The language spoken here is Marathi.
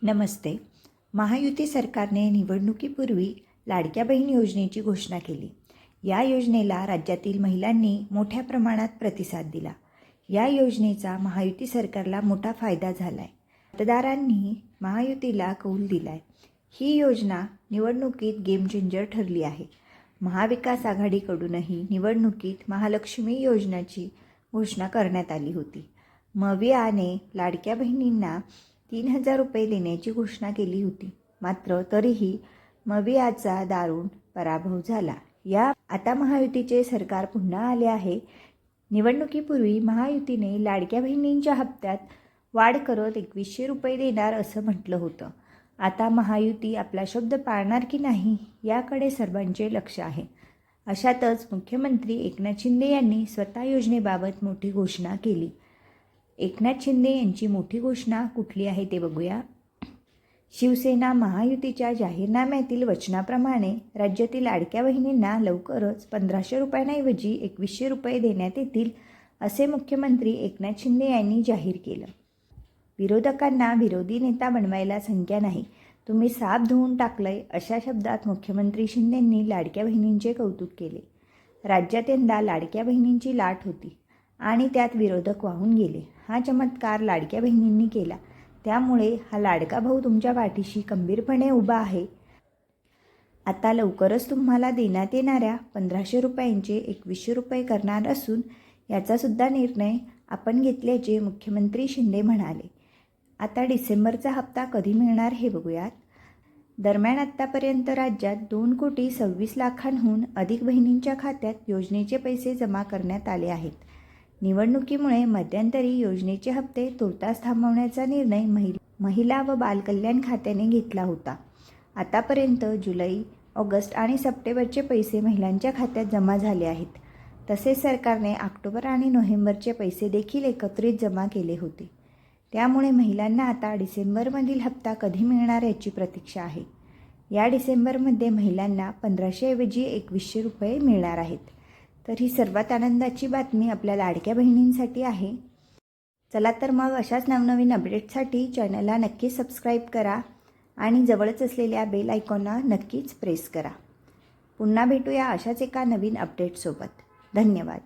नमस्ते. महायुती सरकारने निवडणुकीपूर्वी लाडक्या बहीण योजनेची घोषणा केली. या योजनेला राज्यातील महिलांनी मोठ्या प्रमाणात प्रतिसाद दिला. या योजनेचा महायुती सरकारला मोठा फायदा झाला आहे. मतदारांनी महायुतीला कौल दिला आहे. ही योजना निवडणुकीत गेम चेंजर ठरली आहे. महाविकास आघाडीकडूनही निवडणुकीत महालक्ष्मी योजनेची घोषणा करण्यात आली होती. मविआने लाडक्या बहिणींना 3,000 रुपये देण्याची घोषणा केली होती. मात्र तरीही मविआचा दारुण पराभव झाला. आता महायुतीचे सरकार पुन्हा आले आहे. निवडणुकीपूर्वी महायुतीने लाडक्या बहिणींच्या हप्त्यात वाढ करत 2,100 रुपये देणार असं म्हटलं होतं. आता महायुती आपला शब्द पाळणार की नाही याकडे सर्वांचे लक्ष आहे. अशातच मुख्यमंत्री एकनाथ शिंदे यांनी स्वतः योजनेबाबत मोठी घोषणा केली. एकनाथ शिंदे यांची मोठी घोषणा कुठली आहे ते बघूया. शिवसेना महायुतीच्या जाहीरनाम्यातील वचनाप्रमाणे राज्यातील लाडक्या बहिणींना लवकरच 1,500 रुपयांऐवजी 2,100 रुपये देण्यात येतील असे मुख्यमंत्री एकनाथ शिंदे यांनी जाहीर केलं. विरोधकांना विरोधी नेता बनवायला संख्या नाही, तुम्ही साप धुवून टाकलंय अशा शब्दात मुख्यमंत्री शिंदेंनी लाडक्या बहिणींचे कौतुक केले. राज्यात यंदा लाडक्या बहिणींची लाट होती आणि त्यात विरोधक वाहून गेले. हा चमत्कार लाडक्या बहिणींनी केला. त्यामुळे हा लाडका भाऊ तुमच्या पाठीशी खंबीरपणे उभा आहे. आता लवकरच तुम्हाला देण्यात येणाऱ्या 1,500 रुपयांचे 2,100 रुपये करणार असून याचासुद्धा निर्णय आपण घेतल्याचे मुख्यमंत्री शिंदे म्हणाले. आता डिसेंबरचा हप्ता कधी मिळणार हे बघूयात. दरम्यान आत्तापर्यंत राज्यात 2,26,00,000हून अधिक बहिणींच्या खात्यात योजनेचे पैसे जमा करण्यात आले आहेत. निवडणुकीमुळे मध्यंतरी योजनेचे हप्ते तुर्तास थांबवण्याचा निर्णय महिला व बालकल्याण खात्याने घेतला होता. आतापर्यंत जुलै, ऑगस्ट आणि सप्टेंबरचे पैसे महिलांच्या खात्यात जमा झाले आहेत. तसेच सरकारने ऑक्टोबर आणि नोव्हेंबरचे पैसे देखील एकत्रित जमा केले होते. त्यामुळे महिलांना आता डिसेंबरमधील हप्ता कधी मिळणार याची प्रतीक्षा आहे. या डिसेंबरमध्ये महिलांना 1,500 ऐवजी 2,100 रुपये मिळणार आहेत. तर ही सर्वात आनंदाची बातमी आपल्या लाडक्या बहिणींसाठी आहे. चला तर मग अशाच नवनवीन अपडेट्ससाठी चॅनलला नक्कीच सबस्क्राईब करा आणि जवळच असलेल्या बेल आयकॉनला नक्कीच प्रेस करा. पुन्हा भेटूया अशाच एका नवीन अपडेटसोबत. धन्यवाद.